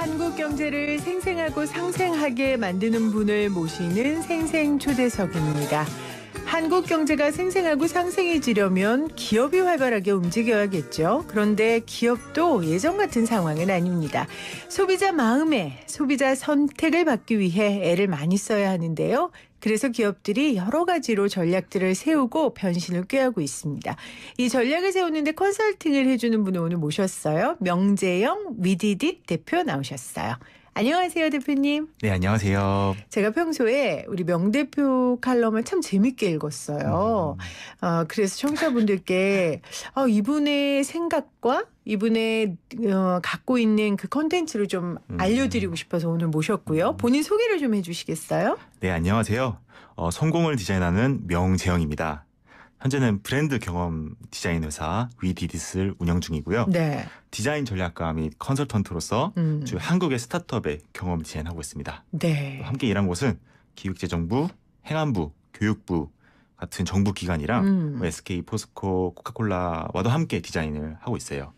한국 경제를 생생하고 상생하게 만드는 분을 모시는 생생초대석입니다. 한국 경제가 생생하고 상생해지려면 기업이 활발하게 움직여야겠죠. 그런데 기업도 예전 같은 상황은 아닙니다. 소비자 마음에, 소비자 선택을 받기 위해 애를 많이 써야 하는데요. 그래서 기업들이 여러 가지로 전략들을 세우고 변신을 꾀하고 있습니다. 이 전략을 세우는데 컨설팅을 해주는 분을 오늘 모셨어요. 명재영 위디딧 대표 나오셨어요. 안녕하세요, 대표님. 네, 안녕하세요. 제가 평소에 우리 명 대표 칼럼을 참 재밌게 읽었어요. 그래서 청취자분들께 이분의 생각과 이분의 갖고 있는 그 컨텐츠를 좀 알려드리고 싶어서 오늘 모셨고요. 본인 소개를 좀 해주시겠어요? 네, 안녕하세요. 성공을 디자인하는 명재영입니다. 현재는 브랜드 경험 디자인 회사 위디딧을 운영 중이고요. 네. 디자인 전략가 및 컨설턴트로서 주 한국의 스타트업의 경험 디자인하고 있습니다. 네. 함께 일한 곳은 기획재정부, 행안부, 교육부 같은 정부 기관이랑 SK, 포스코, 코카콜라와도 함께 디자인을 하고 있어요.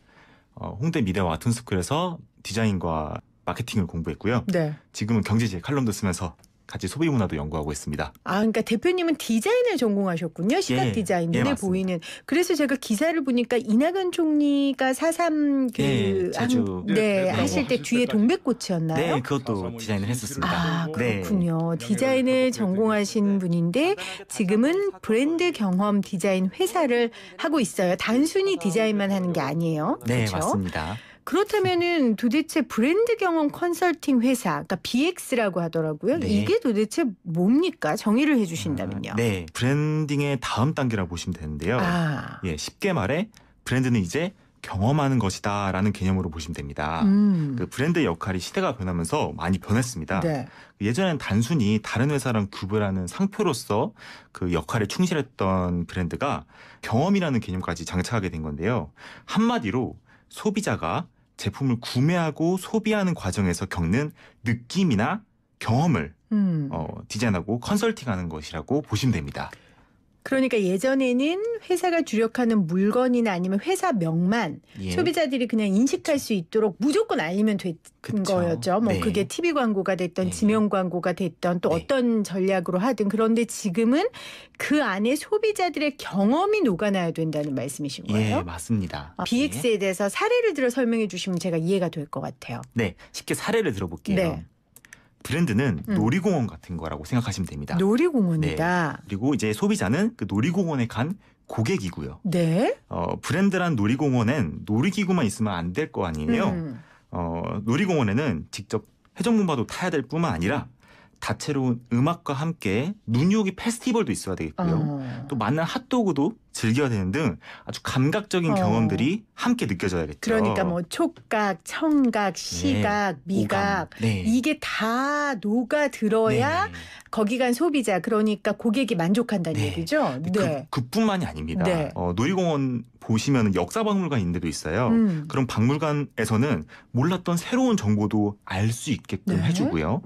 홍대 미대와 와튼스쿨에서 디자인과 마케팅을 공부했고요. 네. 지금은 경제지에 칼럼도 쓰면서 같이 소비 문화도 연구하고 있습니다. 그러니까 대표님은 디자인을 전공하셨군요. 시각 디자인, 눈에 맞습니다. 보이는. 그래서 제가 기사를 보니까 이낙연 총리가 4.3 제주 하실 때 뒤에 동백꽃이었나요? 네, 그것도 디자인을 했었습니다. 그렇군요. 디자인을 전공하신 분인데 지금은 브랜드 경험 디자인 회사를 하고 있어요. 단순히 디자인만 하는 게 아니에요. 네, 그렇죠? 맞습니다. 그렇다면은 도대체 브랜드 경험 컨설팅 회사, 그러니까 BX라고 하더라고요. 네. 이게 도대체 뭡니까? 정의를 해주신다면요. 네, 브랜딩의 다음 단계라고 보시면 되는데요. 쉽게 말해 브랜드는 이제 경험하는 것이다라는 개념으로 보시면 됩니다. 그 브랜드의 역할이 시대가 변하면서 많이 변했습니다. 네. 예전엔 단순히 다른 회사랑 구별하는 상표로서 그 역할에 충실했던 브랜드가 경험이라는 개념까지 장착하게 된 건데요. 한마디로 소비자가 제품을 구매하고 소비하는 과정에서 겪는 느낌이나 경험을 디자인하고 컨설팅하는 것이라고 보시면 됩니다. 그러니까 예전에는 회사가 주력하는 물건이나 아니면 회사명만 소비자들이 그냥 인식할 수 있도록 무조건 알리면 됐던 거였죠. 뭐 그게 TV 광고가 됐던 지명 광고가 됐던 또 어떤 전략으로 하든. 그런데 지금은 그 안에 소비자들의 경험이 녹아나야 된다는 말씀이신 거예요? 예, 맞습니다. BX에 대해서 사례를 들어 설명해 주시면 제가 이해가 될 것 같아요. 네, 쉽게 사례를 들어볼게요. 네. 브랜드는 놀이공원 같은 거라고 생각하시면 됩니다. 놀이공원이다. 네. 그리고 이제 소비자는 그 놀이공원에 간 고객이고요. 네. 브랜드란 놀이공원엔 놀이기구만 있으면 안 될 거 아니에요. 놀이공원에는 직접 회전목마도 타야 될 뿐만 아니라 다채로운 음악과 함께 눈이 오기 페스티벌도 있어야 되겠고요. 또 맛난 핫도그도 즐겨야 되는 등 아주 감각적인 경험들이 함께 느껴져야겠죠. 그러니까 뭐 촉각, 청각, 시각, 미각 이게 다 녹아들어야 거기 간 소비자 그러니까 고객이 만족한다는 얘기죠. 네. 그뿐만이 아닙니다. 놀이공원 보시면 역사박물관 있는 데도 있어요. 그럼 박물관에서는 몰랐던 새로운 정보도 알 수 있게끔 해주고요.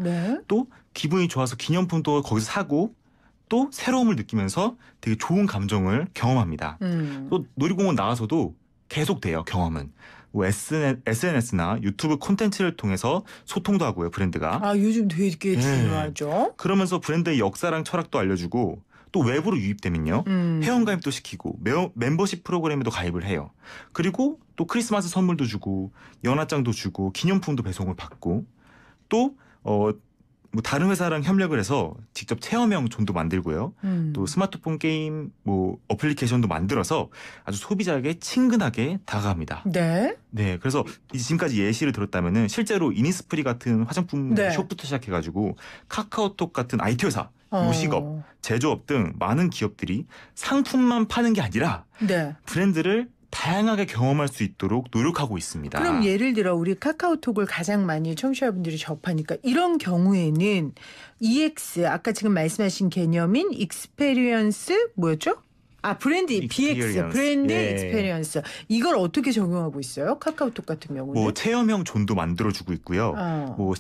또 기분이 좋아서 기념품도 거기서 사고 또 새로움을 느끼면서 되게 좋은 감정을 경험합니다. 또 놀이공원 나와서도 계속돼요, 경험은. 뭐 SNS나 유튜브 콘텐츠를 통해서 소통도 하고요, 브랜드가. 요즘 되게 중요하죠. 그러면서 브랜드의 역사랑 철학도 알려주고 또 외부로 유입되면요. 회원가입도 시키고 멤버십 프로그램에도 가입을 해요. 그리고 또 크리스마스 선물도 주고 연하장도 주고 기념품도 배송을 받고 또 뭐 다른 회사랑 협력을 해서 직접 체험형 존도 만들고요. 또 스마트폰 게임 뭐 어플리케이션도 만들어서 아주 소비자에게 친근하게 다가갑니다. 네. 그래서 지금까지 예시를 들었다면은 실제로 이니스프리 같은 화장품 숍부터 시작해가지고 카카오톡 같은 IT 회사, 요식업, 제조업 등 많은 기업들이 상품만 파는 게 아니라 브랜드를 다양하게 경험할 수 있도록 노력하고 있습니다. 그럼 예를 들어 우리 카카오톡을 가장 많이 청취자분들이 접하니까 이런 경우에는 EX 아까 지금 말씀하신 개념인 익스페리언스 뭐였죠? 브랜드 BX 브랜드 익스페리언스 이걸 어떻게 적용하고 있어요? 카카오톡 같은 경우는 뭐 체험형 존도 만들어주고 있고요. 뭐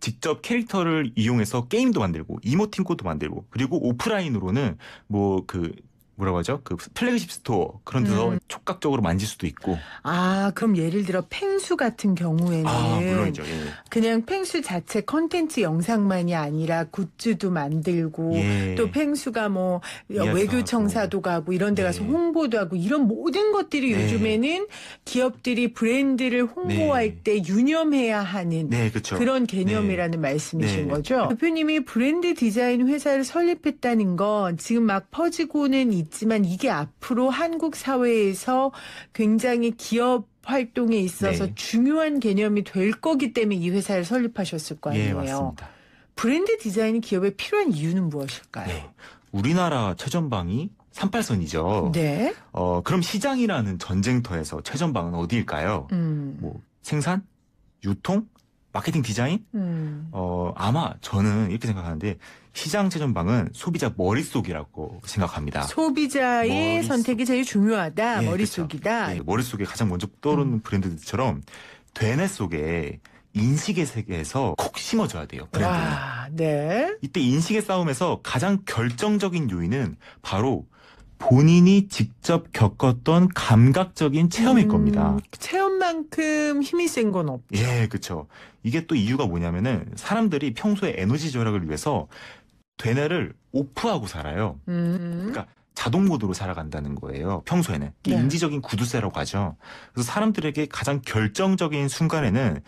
직접 캐릭터를 이용해서 게임도 만들고 이모티콘도 만들고 그리고 오프라인으로는 뭐 그 뭐라고 하죠? 그 플래그십 스토어 그런 데서 촉각적으로 만질 수도 있고. 아, 그럼 예를 들어 펭수 같은 경우에는 물론이죠. 예. 그냥 펭수 자체 컨텐츠 영상만이 아니라 굿즈도 만들고 예. 또 펭수가 뭐 이야기도 외교청사도 가고 이런 데 가서 네. 홍보도 하고 이런 모든 것들이 네. 요즘에는 기업들이 브랜드를 홍보할 네. 때 유념해야 하는 네, 그렇죠. 그런 개념이라는 말씀이신 네. 거죠. 대표님이 브랜드 디자인 회사를 설립했다는 건 지금 막 퍼지고는 있지만 이게 앞으로 한국 사회에서 굉장히 기업 활동에 있어서 네. 중요한 개념이 될 거기 때문에 이 회사를 설립하셨을 거 예, 아니에요. 맞습니다. 브랜드 디자인이 기업에 필요한 이유는 무엇일까요? 네. 우리나라 최전방이 38선이죠. 네. 그럼 시장이라는 전쟁터에서 최전방은 어디일까요? 뭐 생산, 유통, 마케팅 디자인? 아마 저는 이렇게 생각하는데 시장 최전방은 소비자 머릿속이라고 생각합니다. 소비자의 머릿속. 선택이 제일 중요하다. 예, 머릿속이다. 그쵸. 예, 머릿속에 가장 먼저 떠오르는 브랜드들처럼 되뇌 속에 인식의 세계에서 콕 심어줘야 돼요. 브랜드는. 와, 네. 이때 인식의 싸움에서 가장 결정적인 요인은 바로 본인이 직접 겪었던 감각적인 체험일 겁니다. 체험만큼 힘이 센 건 없죠. 예, 그렇죠. 이게 또 이유가 뭐냐면은 사람들이 평소에 에너지 절약을 위해서 되뇌를 오프하고 살아요. 그러니까 자동 모드로 살아간다는 거예요. 평소에는. 네. 인지적인 구두쇠라고 하죠. 그래서 사람들에게 가장 결정적인 순간에는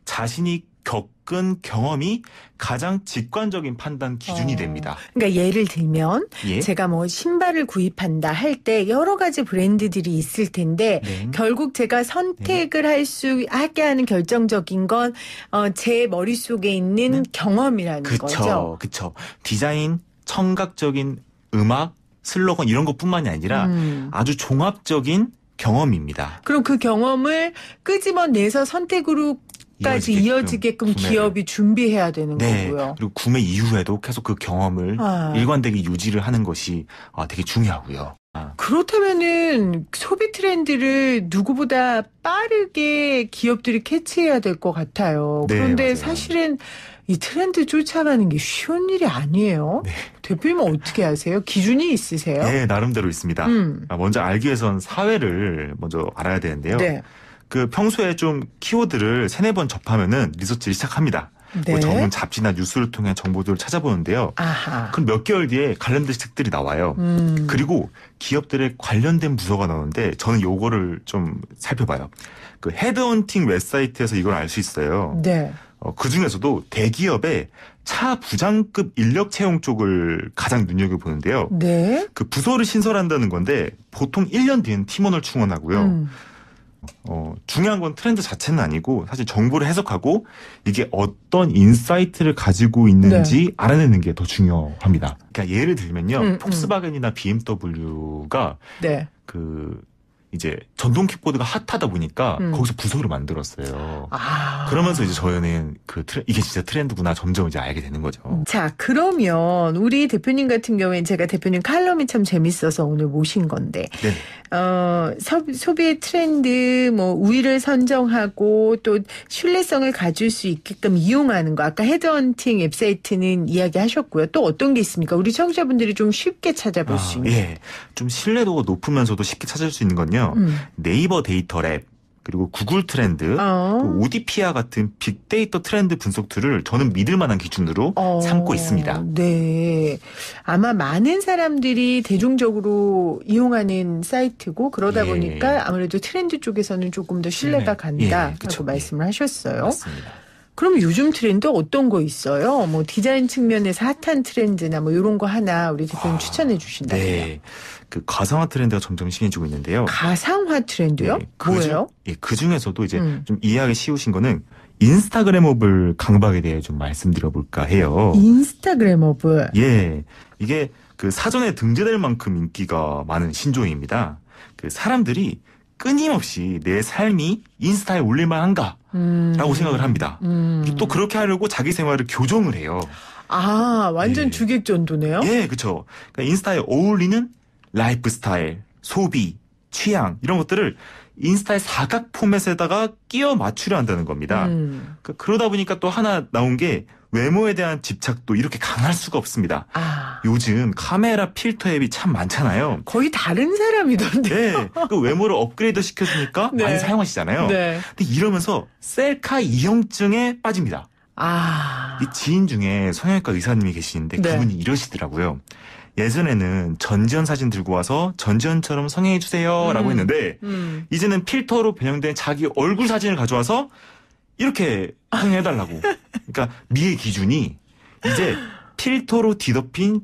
자신이 겪은 경험이 가장 직관적인 판단 기준이 됩니다. 그러니까 예를 들면 예. 제가 뭐 신발을 구입한다 할 때 여러 가지 브랜드들이 있을 텐데 네. 결국 제가 선택을 할 수 하게 하는 결정적인 건 제 머릿속에 있는 경험이라는 거죠. 그쵸. 디자인, 청각적인 음악, 슬로건 이런 것뿐만이 아니라 아주 종합적인 경험입니다. 그럼 그 경험을 끄집어내서 선택으로 까지 이어지게끔 구매를. 기업이 준비해야 되는 네. 거고요. 그리고 구매 이후에도 계속 그 경험을 일관되게 유지를 하는 것이 되게 중요하고요. 그렇다면은 소비 트렌드를 누구보다 빠르게 기업들이 캐치해야 될 것 같아요. 네, 그런데 맞아요. 사실은 이 트렌드 쫓아가는 게 쉬운 일이 아니에요. 네. 대표님은 어떻게 하세요? 기준이 있으세요? 네, 나름대로 있습니다. 먼저 알기 위해선 사회를 먼저 알아야 되는데요. 네. 그 평소에 좀 키워드를 3-4번 접하면은 리서치를 시작합니다. 네. 뭐 전문 잡지나 뉴스를 통해 정보들을 찾아보는데요. 아하. 그럼 몇 개월 뒤에 관련된 책들이 나와요. 그리고 기업들의 관련된 부서가 나오는데 저는 요거를 좀 살펴봐요. 그 헤드헌팅 웹사이트에서 이걸 알 수 있어요. 네. 그 중에서도 대기업의 차 부장급 인력 채용 쪽을 가장 눈여겨보는데요. 네. 그 부서를 신설한다는 건데 보통 1년 뒤엔 팀원을 충원하고요. 중요한 건 트렌드 자체는 아니고 사실 정보를 해석하고 이게 어떤 인사이트를 가지고 있는지 알아내는 게 더 중요합니다. 그러니까 예를 들면요. 폭스바겐이나 BMW가 네. 그 이제 전동 킥보드가 핫하다 보니까 거기서 부서를 만들었어요. 그러면서 이제 저희는 이게 진짜 트렌드구나 점점 이제 알게 되는 거죠. 자, 그러면 우리 대표님 같은 경우에는 제가 대표님 칼럼이 참 재밌어서 오늘 모신 건데, 네. 소비의 트렌드, 뭐, 우위를 선정하고 또 신뢰성을 가질 수 있게끔 이용하는 거. 아까 헤드헌팅 웹사이트는 이야기 하셨고요. 또 어떤 게 있습니까? 우리 청취자분들이 좀 쉽게 찾아볼 수 있는. 예. 좀 신뢰도가 높으면서도 쉽게 찾을 수 있는 건요. 네이버 데이터 랩, 그리고 구글 트렌드, 오디피아 같은 빅데이터 트렌드 분석 툴을 저는 믿을 만한 기준으로 삼고 있습니다. 네. 아마 많은 사람들이 대중적으로 이용하는 사이트고 그러다 예. 보니까 아무래도 트렌드 쪽에서는 조금 더 신뢰가 간다 하고 말씀을 하셨어요. 맞습니다. 그럼 요즘 트렌드 어떤 거 있어요? 뭐 디자인 측면에서 핫한 트렌드나 뭐 이런 거 하나 우리 대표님 추천해 주신다면요. 네. 그 가상화 트렌드가 점점 심해지고 있는데요. 가상화 트렌드요? 네, 뭐예요? 그 중에서도 이제 좀 이해하기 쉬우신 거는 인스타그램업을 강박에 대해 좀 말씀드려 볼까 해요. 인스타그램업을. 예. 이게 그 사전에 등재될 만큼 인기가 많은 신조어입니다. 그 사람들이 끊임없이 내 삶이 인스타에 올릴만 한가? 라고 생각을 합니다. 또 그렇게 하려고 자기 생활을 교정을 해요. 완전 예. 주객전도네요? 예, 그렇죠. 그러니까 인스타에 어울리는 라이프 스타일, 소비, 취향 이런 것들을 인스타의 사각 포맷에다가 끼워 맞추려 한다는 겁니다. 그러다 보니까 또 하나 나온 게 외모에 대한 집착도 이렇게 강할 수가 없습니다. 요즘 카메라 필터 앱이 참 많잖아요. 거의 다른 사람이던데. 네, 그 외모를 업그레이드 시켜주니까 네. 많이 사용하시잖아요. 네. 근데 이러면서 셀카 이형증에 빠집니다. 이 지인 중에 성형외과 의사님이 계시는데 네. 그분이 이러시더라고요. 예전에는 전지현 사진 들고 와서 전지현처럼 성형해주세요 라고 했는데 이제는 필터로 변형된 자기 얼굴 사진을 가져와서 이렇게 성형해달라고. 그러니까 미의 기준이 이제 필터로 뒤덮인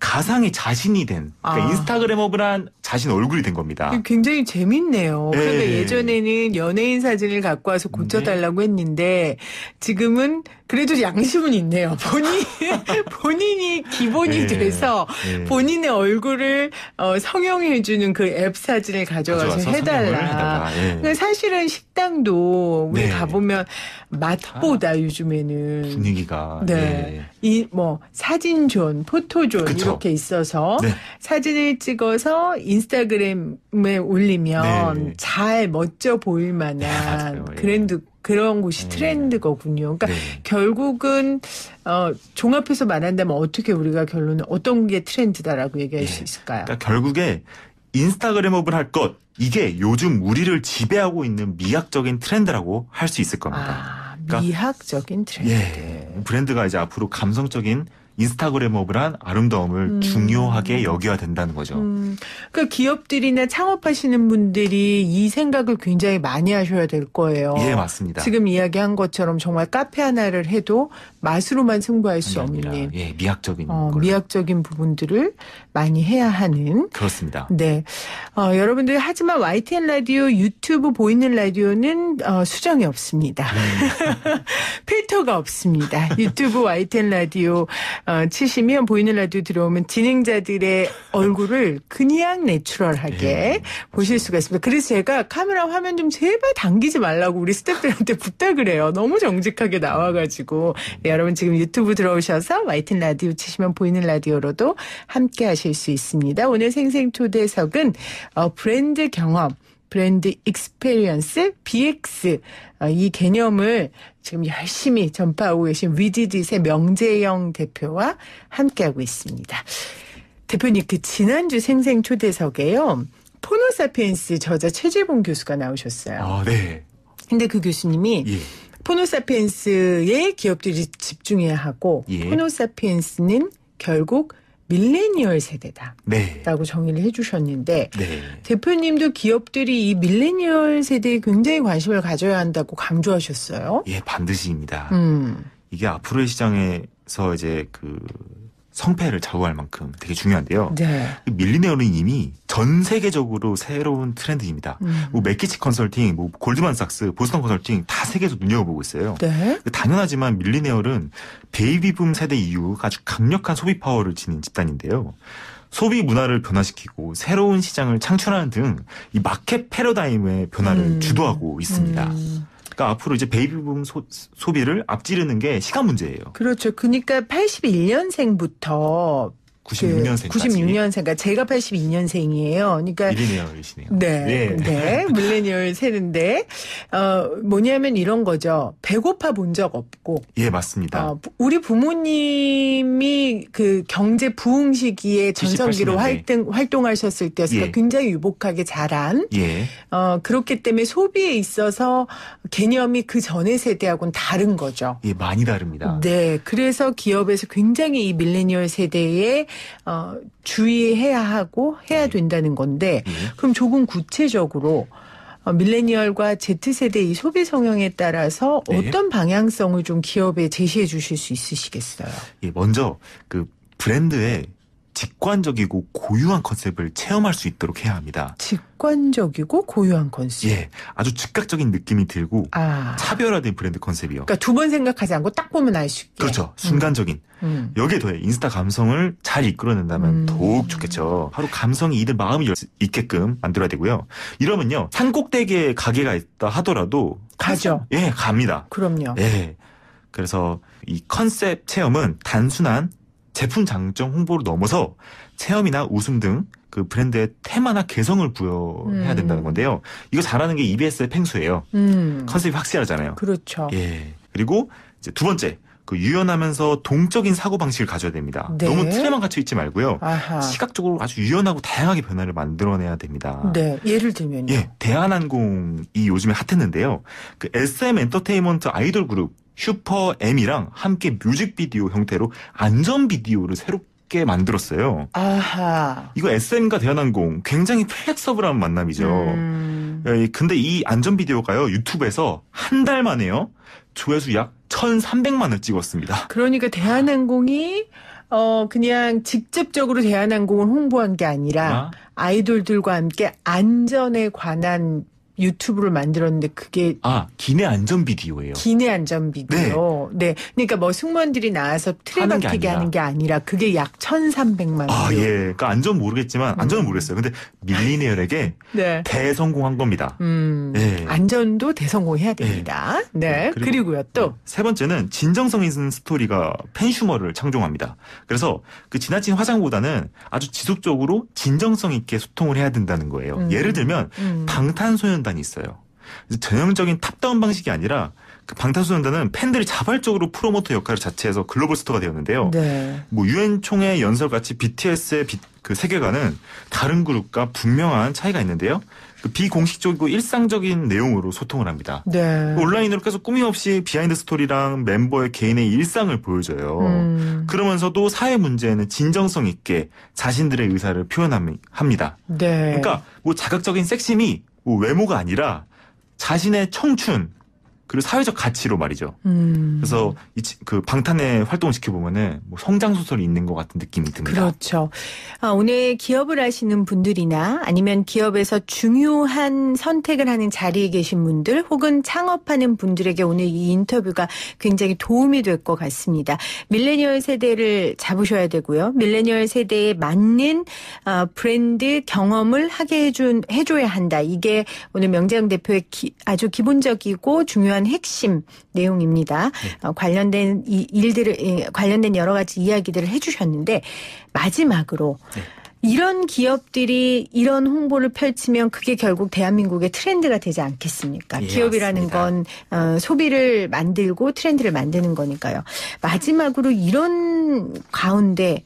가상의 자신이 된, 그러니까 인스타그램업을 한 자신 얼굴이 된 겁니다. 굉장히 재밌네요. 네. 그러니까 예전에는 연예인 사진을 갖고 와서 고쳐달라고 했는데 지금은 그래도 양심은 있네요. 본인이 기본이 네. 돼서 네. 본인의 얼굴을 성형해주는 그 앱 사진을 가져와서 성형을 해달라. 해달라. 예. 그러니까 사실은 식당도 우리 네. 가보면 맛보다 요즘에는 분위기가. 네. 이 뭐 사진존, 포토존 그쵸. 이렇게 있어서 네. 사진을 찍어서 인스타그램에 올리면 네. 잘 멋져 보일 네, 만한 맞아요. 예. 그런 곳이 네. 트렌드거든요. 그러니까 네. 결국은 종합해서 말한다면 어떻게 우리가 결론은 어떤 게 트렌드다라고 얘기할 수 있을까요? 그러니까 결국에 인스타그램업을 할 것, 이게 요즘 우리를 지배하고 있는 미학적인 트렌드라고 할 수 있을 겁니다. 그러니까 미학적인 트렌드. 예, 브랜드가 이제 앞으로 감성적인 인스타그램업을 한 아름다움을 중요하게 여겨야 된다는 거죠. 그러니까 기업들이나 창업하시는 분들이 이 생각을 굉장히 많이 하셔야 될 거예요. 예, 맞습니다. 지금 이야기한 것처럼 정말 카페 하나를 해도 맛으로만 승부할 수 아니라, 없는 예, 미학적인 걸로. 미학적인 부분들을 많이 해야 하는. 그렇습니다. 네. 여러분들 하지만 YTN 라디오 유튜브 보이는 라디오는 수정이 없습니다. 필터가 없습니다. 유튜브 YTN 라디오 치시면 보이는 라디오 들어오면 진행자들의 얼굴을 그냥 내추럴하게 보실 수가 있습니다. 그래서 제가 카메라 화면 좀 제발 당기지 말라고 우리 스태프들한테 부탁을 해요. 너무 정직하게 나와가지고. 네, 여러분 지금 유튜브 들어오셔서 YTN 라디오 치시면 보이는 라디오로도 함께 하실 수 있습니다. 오늘 생생초대석은 브랜드 경험, 브랜드 익스페리언스, BX 이 개념을 지금 열심히 전파하고 계신 위디딧의 명재영 대표와 함께하고 있습니다. 대표님, 그 지난주 생생초대석에요. 포노사피엔스 저자 최재봉 교수가 나오셨어요. 네. 근데 그 교수님이 예. 포노사피엔스에 기업들이 집중해야 하고 예. 포노사피엔스는 결국 밀레니얼 세대다. 네. 라고 정의를 해주셨는데 네. 대표님도 기업들이 이 밀레니얼 세대에 굉장히 관심을 가져야 한다고 강조하셨어요. 예, 반드시입니다. 음. 이게 앞으로의 시장에서 이제 그 성패를 좌우할 만큼 되게 중요한데요. 네. 밀리니얼은 이미 전 세계적으로 새로운 트렌드입니다. 뭐 맥키치 컨설팅, 뭐 골드만삭스, 보스턴 컨설팅 다 세계에서 눈여겨보고 있어요. 네. 당연하지만 밀리니얼은 베이비붐 세대 이후 아주 강력한 소비 파워를 지닌 집단인데요. 소비 문화를 변화시키고 새로운 시장을 창출하는 등 이 마켓 패러다임의 변화를 주도하고 있습니다. 그러니까 앞으로 이제 베이비붐 소비를 앞지르는 게 시간 문제예요. 그렇죠. 그러니까 81년생부터 96년생까지. 96년생, 그러니까 제가 82년생이에요. 그러니까 밀리니얼이시네요. 네, 네, 밀레니얼 세대인데 뭐냐면 이런 거죠. 배고파 본 적 없고. 예, 맞습니다. 우리 부모님이 그 경제 부흥 시기에 70, 전성기로 80년대. 활동하셨을 때였으니까 예. 굉장히 유복하게 자란. 예. 그렇기 때문에 소비에 있어서 개념이 그 전의 세대하고는 다른 거죠. 예, 많이 다릅니다. 네, 그래서 기업에서 굉장히 이 밀레니얼 세대에 주의해야 하고 해야 된다는 건데, 그럼 조금 구체적으로 밀레니얼과 Z세대 이 소비 성향에 따라서 네. 어떤 방향성을 좀 기업에 제시해 주실 수 있으시겠어요? 예, 먼저 그 브랜드의 직관적이고 고유한 컨셉을 체험할 수 있도록 해야 합니다. 직관적이고 고유한 컨셉. 예, 아주 즉각적인 느낌이 들고 아, 차별화된 브랜드 컨셉이요. 그러니까 두 번 생각하지 않고 딱 보면 알 수 있게. 그렇죠. 순간적인. 여기에 더해 인스타 감성을 잘 이끌어낸다면 더욱 좋겠죠. 바로 감성이 이들 마음이 있게끔 만들어야 되고요. 이러면요, 산꼭대기에 가게가 있다 하더라도 가죠. 예, 갑니다. 그럼요. 예. 그래서 이 컨셉 체험은 단순한 제품 장점 홍보를 넘어서 체험이나 웃음 등 그 브랜드의 테마나 개성을 부여해야 된다는 건데요. 이거 잘하는 게 EBS의 팽수예요. 컨셉이 확실하잖아요. 그렇죠. 예. 그리고 이제 두 번째, 그 유연하면서 동적인 사고 방식을 가져야 됩니다. 네. 너무 틀에만 갇혀 있지 말고요. 아하. 시각적으로 아주 유연하고 다양하게 변화를 만들어내야 됩니다. 네. 예를 들면요. 예, 대한항공이 요즘에 핫했는데요. 그 SM 엔터테인먼트 아이돌 그룹 슈퍼 M이랑 함께 뮤직비디오 형태로 안전 비디오를 새롭게 만들었어요. 아하. 이거 SM과 대한항공 굉장히 플렉서블한 만남이죠. 예, 근데 이 안전 비디오가요, 유튜브에서 한 달 만에요, 조회수 약 1,300만을 찍었습니다. 그러니까 대한항공이 그냥 직접적으로 대한항공을 홍보한 게 아니라 아이돌들과 함께 안전에 관한 유튜브를 만들었는데 그게 기내 안전 비디오예요. 기내 안전 비디오. 네. 그러니까 뭐 승무원들이 나와서 틀에박히게 하는 게 아니라 그게 약 1,300만 뷰. 예. 그러니까 안전 모르겠지만 안전은 모르겠어요. 근데 밀리니얼에게 네. 대성공한 겁니다. 예. 안전도 대성공해야 됩니다. 네. 그리고요 또 세 번째는 진정성 있는 스토리가 팬슈머를 창조합니다. 그래서 그 지나친 화장보다는 아주 지속적으로 진정성 있게 소통을 해야 된다는 거예요. 예를 들면 방탄소년단이 있어요. 전형적인 탑다운 방식이 아니라 그 방탄소년단은 팬들이 자발적으로 프로모터 역할을 자체해서 글로벌 스타가 되었는데요. 네. 뭐 유엔 총회 연설같이 BTS의 그 세계관은 다른 그룹과 분명한 차이가 있는데요. 그 비공식적이고 일상적인 내용으로 소통을 합니다. 네. 온라인으로 계속 꾸밈 없이 비하인드 스토리랑 멤버의 개인의 일상을 보여줘요. 그러면서도 사회 문제에는 진정성 있게 자신들의 의사를 표현합니다. 네. 그러니까 뭐 자극적인 섹시미, 뭐 외모가 아니라 자신의 청춘, 그리고 사회적 가치로 말이죠. 그래서 그 방탄의 활동을 지켜보면은 뭐 성장 소설이 있는 것 같은 느낌이 듭니다. 그렇죠. 오늘 기업을 하시는 분들이나 아니면 기업에서 중요한 선택을 하는 자리에 계신 분들 혹은 창업하는 분들에게 오늘 이 인터뷰가 굉장히 도움이 될 것 같습니다. 밀레니얼 세대를 잡으셔야 되고요. 밀레니얼 세대에 맞는 브랜드 경험을 하게 해줘야 한다. 이게 오늘 명재영 대표의 아주 기본적이고 중요한 핵심 내용입니다. 관련된 관련된 여러 가지 이야기들을 해주셨는데 마지막으로 이런 기업들이 이런 홍보를 펼치면 그게 결국 대한민국의 트렌드가 되지 않겠습니까? 예, 기업이라는 맞습니다. 건 소비를 만들고 트렌드를 만드는 거니까요. 마지막으로 이런 가운데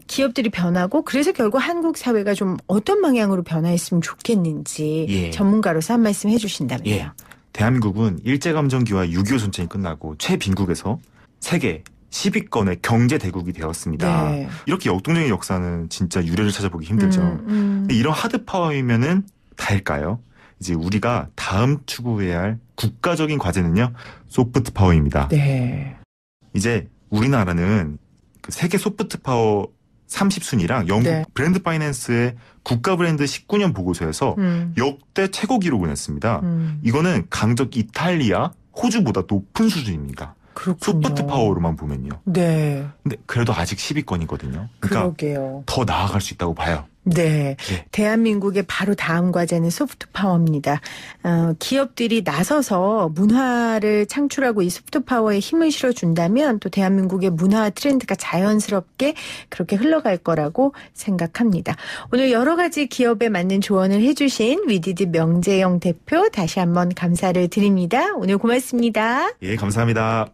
기업들이 변하고 그래서 결국 한국 사회가 좀 어떤 방향으로 변화했으면 좋겠는지 전문가로서 한 말씀 해주신다면요. 예. 대한민국은 일제감정기와 6.25 전쟁이 끝나고 최빈국에서 세계 10위권의 경제 대국이 되었습니다. 네. 이렇게 역동적인 역사는 진짜 유례를 찾아보기 힘들죠. 근데 이런 하드 파워이면은 다일까요? 이제 우리가 다음 추구해야 할 국가적인 과제는요, 소프트 파워입니다. 네. 이제 우리나라는 그 세계 소프트 파워 30순위랑 영국 브랜드 파이낸스의 국가 브랜드 19년 보고서에서 역대 최고 기록을 냈습니다. 이거는 강적 이탈리아, 호주보다 높은 수준입니다. 그렇군요. 소프트 파워로만 보면요. 네. 근데 그래도 아직 10위권이거든요. 그러니까 그러게요. 더 나아갈 수 있다고 봐요. 네. 네. 대한민국의 바로 다음 과제는 소프트 파워입니다. 기업들이 나서서 문화를 창출하고 이 소프트 파워에 힘을 실어준다면 또 대한민국의 문화 트렌드가 자연스럽게 그렇게 흘러갈 거라고 생각합니다. 오늘 여러 가지 기업에 맞는 조언을 해주신 위디드 명재영 대표 다시 한번 감사를 드립니다. 오늘 고맙습니다. 예, 감사합니다.